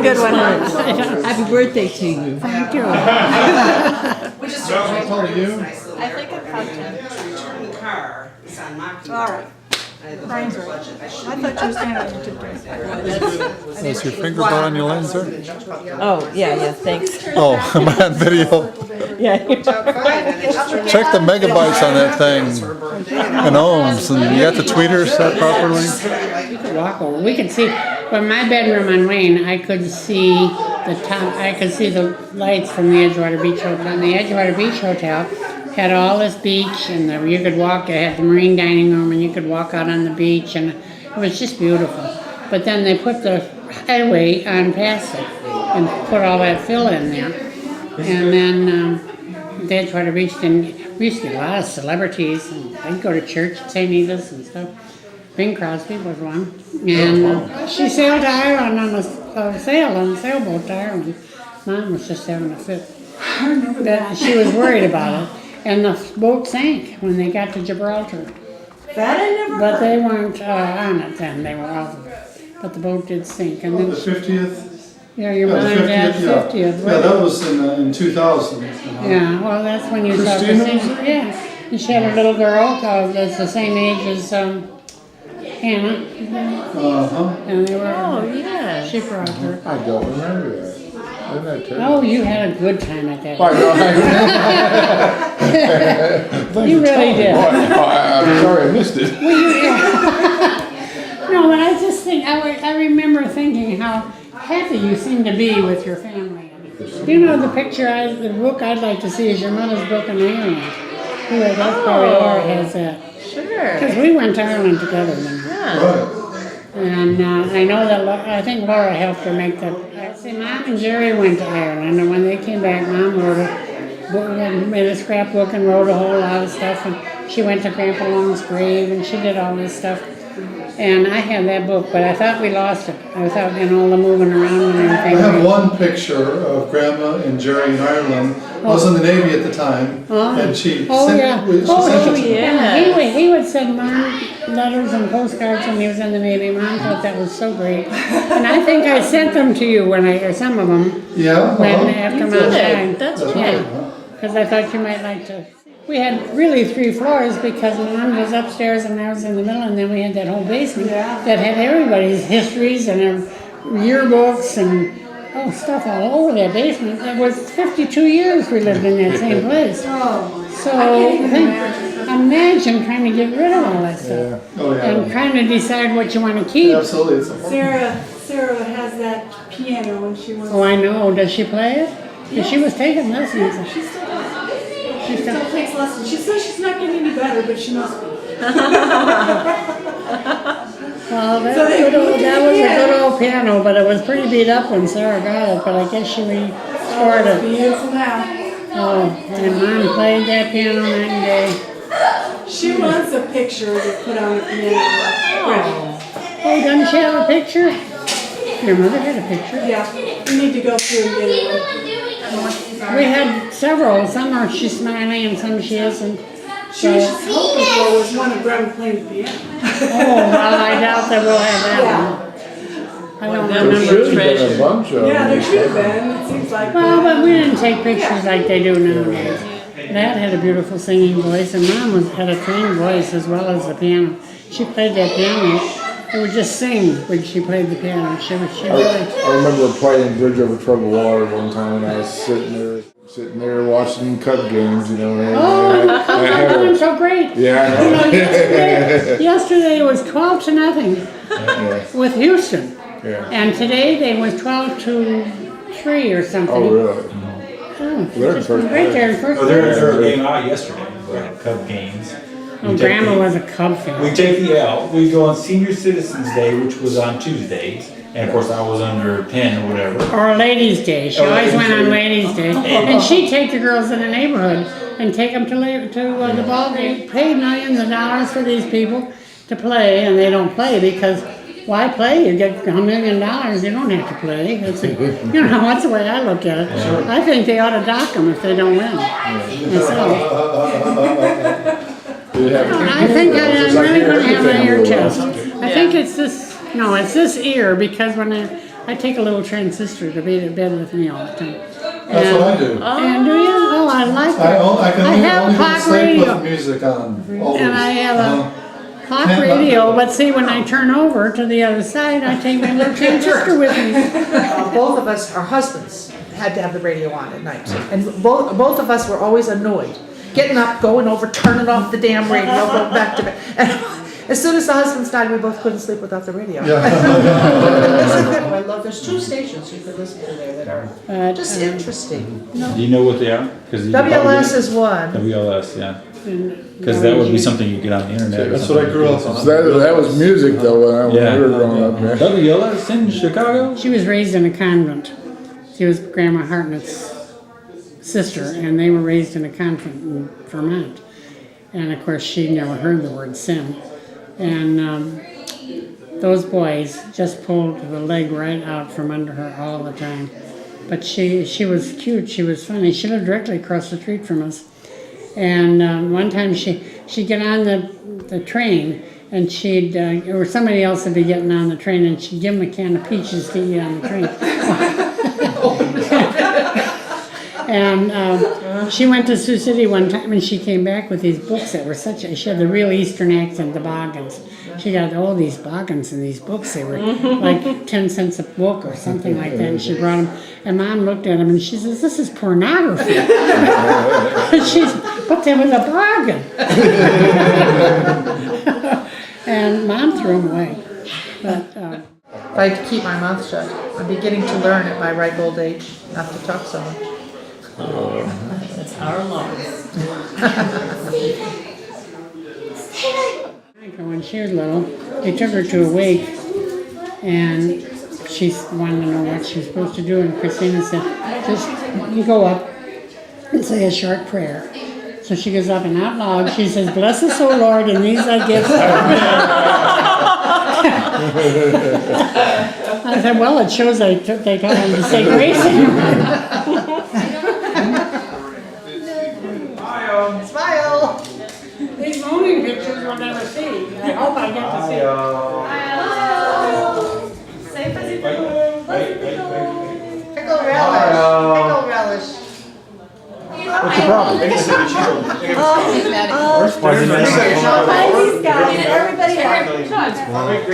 good one. Happy birthday to you. Thank you. How old are you? I think I'm counting. All right. Mine's right. I thought you were saying I did. Is your finger bar on your lens there? Oh, yeah, thanks. Oh, I'm on video. Yeah. Check the megabytes on that thing in ohms, and you got the tweeter set properly? You could walk over. We could see, from my bedroom on Wayne, I could see the top, I could see the lights from the Edgewater Beach Hotel. And the Edgewater Beach Hotel had all this beach, and you could walk, it had the marine dining room, and you could walk out on the beach, and it was just beautiful. But then they put the highway on past it, and put all that fill in there. And then the Edgewater Beach, we used to get a lot of celebrities, and they'd go to church at St. Edith's and stuff. Bing Crosby was one. And she sailed to Ireland on a sailboat to Ireland. Mom was just having a fit. I remember that. She was worried about it. And the boat sank when they got to Gibraltar. That I never But heard. they weren't on it then, they were off of it. But the boat did sink. And The then, 50th? yeah, your Yeah, mom the and dad's 50th, yeah. 50th. Yeah, that was in 2000. Yeah, well, that's when you saw Christina? Christina. Yeah, and she had a little girl that's the same age as Hannah. Uh-huh. And they were, Oh, yeah. she brought her. I don't remember that. Isn't that terrible? Oh, you had a good time at that. I know. You really did. I'm sorry I missed it. No, but I just think, I remember thinking how happy you seem to be with your family. You know, the picture, the book I'd like to see is your mother's book in Ireland. That's probably Laura has that. Sure. Because we went to Ireland together then. Yeah. Right. And I know that, I think Laura helped her make that. See, Mom and Jerry went to Ireland, and when they came back, Mom wrote made a scrapbook and wrote a whole lot of stuff. And she went to Grandpa Long's grave, and she did all this stuff. And I had that book, but I thought we lost it. I thought in all the moving around and I everything. have one picture of Grandma and Jerry in Ireland. I was in the Navy at the time, and she sent Yeah. it to me. yeah. He would send Mom letters and postcards when he was in the Navy. Mom thought that was so great. And I think I sent them to you or some of them, Yeah? after You Mom did. died. That's That's right. right. huh? Because I thought you might like to. We had really 3 floors because Mom was upstairs and I was in the middle, and then we had that whole basement that had everybody's histories and their yearbooks and stuff all over that basement. It was 52 years we lived in that same place. So imagine trying to get rid of all that stuff Oh, yeah. and trying to decide what you want to keep. Absolutely. It's a Sarah has that piano when she was. Oh, I know. Does she play it? 'Cause she was taking lessons. She still takes lessons. She says she's not getting any better, but she must be. Well, that So they was a moved it again. good old piano, but it was pretty beat up when Sarah got it, but I guess she restored it. Beautiful now. Oh, and Mom played that piano night and day. She wants a picture to put on the piano. Oh, doesn't she have a picture? Your mother had a picture. Yeah, we need to go through and get it. We had several. Some are she's smiling and some she isn't. She was hoping for was one of Grandma playing the piano. Oh, well, I doubt that we'll have that one. I don't There remember. should have been a bunch of them. Yeah, there should have been. It seems like. Well, but we didn't take pictures like they do nowadays. Dad had a beautiful singing voice, and Mom had a trained voice as well as the piano. She played that piano. It would just sing when she played the piano. She really. I remember playing Bridge Over Troubled Water one time, and I was sitting there watching Cub games, you know. And Oh, I had I'm her- so great. Yeah, I You know. know, yesterday it was 12-0 Yeah, with Houston, yeah. and today they was 12-3 or something. Oh, really? Oh, They're in first right there in first Oh, they're place. game out yesterday, Cub games. Oh, Grandma was a Cub fan. We take the L. We go on Senior Citizens Day, which was on Tuesdays, and of course I was under 10 or whatever. Or Ladies' Day. She Oh, always Ladies' went on Day. Ladies' Day. And she'd take the girls in the neighborhood and take them to the ball game. Pay millions of dollars for these people to play, and they don't play because why play? You get $1 million, you don't have to play. That's the way I look at it. I think they ought to dock them if they don't win. Myself. I think I'm really going to have an ear test. I think it's this, no, it's this ear because when I take a little transistor to be in bed with me all the time. That's what I do. And do you? Oh, I like that. I can I only have go to clock sleep radio. with music on. Always. And I have a clock Can't let radio, go. but see, when I turn over to the other side, I take my little transistor with me. Both of us, our husbands, had to have the radio on at night. And both of us were always annoyed. Getting up, going over, turning off the damn radio, going back to bed. And as soon as the husbands died, we both couldn't sleep without the radio. I love, there's 2 stations you could listen to there that are just interesting. Do you know what they are? 'Cause you probably WLS get- is one. WLS, yeah. Because that would be something you get on the internet. or That's what I something. grew up on. So that was music though when we Yeah. were growing up. Yeah. WLS in Chicago? She was raised in a convent. She was Grandma Hartnett's sister, and they were raised in a convent in Vermont. And of course, she never heard the word sin. And those boys just pulled the leg right out from under her all the time. But she was cute. She was funny. She lived directly across the street from us. And one time she'd get on the train, and she'd or somebody else would be getting on the train, and she'd give them a can of peaches to eat on the train. And she went to Sioux City one time, and she came back with these books that were she had the real Eastern accent, the Boggins. She got all these Boggins in these books. They were like 10 cents a book or something like that, and she brought them. And Mom looked at them, and she says, "This is pornography." But they were the Boggin. And Mom threw them away. But If I could keep my mouth shut, I'm beginning to learn at my ripe old age not to talk so much. That's our law. when she was little, they took her to a wake, and she wanted to know what she was supposed to do, and Christina said, just you go up and say a short prayer. So she goes up and out loud, she says, "Bless us, O Lord, and these I give." I said, well, it shows they taught him to say grace. Smile! These moaning pictures we'll never see. I hope I get to see them. Pickle relish. Pickle relish. What's the problem?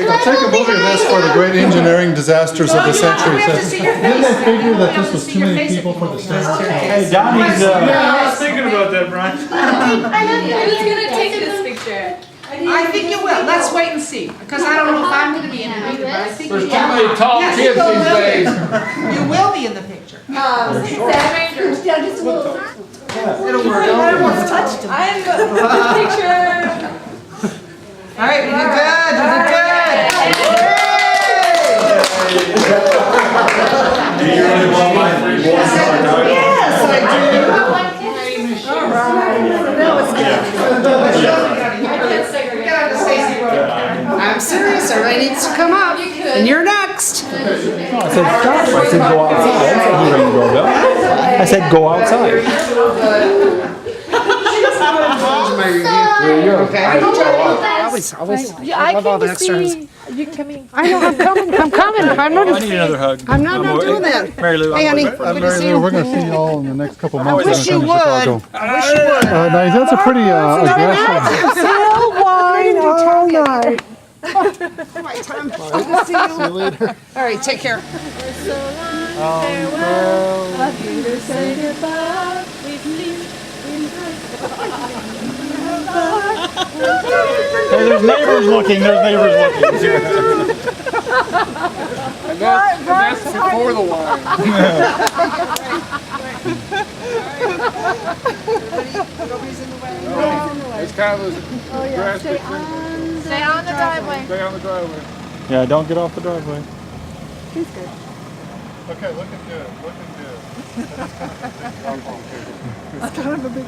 I'll take a movie of this for the great engineering disasters of the century. Didn't they figure that this was too many people for the standard? Hey, Donnie's, I was thinking about that, Brian. Who's gonna take this picture? I think you will. Let's wait and see. Because I don't know if I'm gonna be in the picture, but I think There's you too many tall Yes, kids you these will. days. You will be in the picture. Just a little. It'll work. I'm the picture. All right, you did good. You did good. do you really want my 3 boys? Yes, I do. All right. That was good. Get on to Stacy Road. I'm serious. Everybody needs to come up. And you're next. I said stop. I said go outside. I said you ring the doorbell. I said go outside. There you go. Okay. Always. I love all the extras. You coming? I know, I'm coming. I'm I need another hug. I'm not doing that. Mary Lou, Hey, honey. Mary Lou, we're going to see you all in the next couple months. wish you when I come to would. Chicago. I wish you would. Now, that's a pretty aggressive. Still wine all night. See you later. All right, take care. Hey, there's neighbors looking. There's neighbors looking. That's before the wine. It's kind of a grass Stay on the driveway. Stay on the driveway. Yeah, don't get off the driveway. Okay, looking good. Looking good. That's kind of a big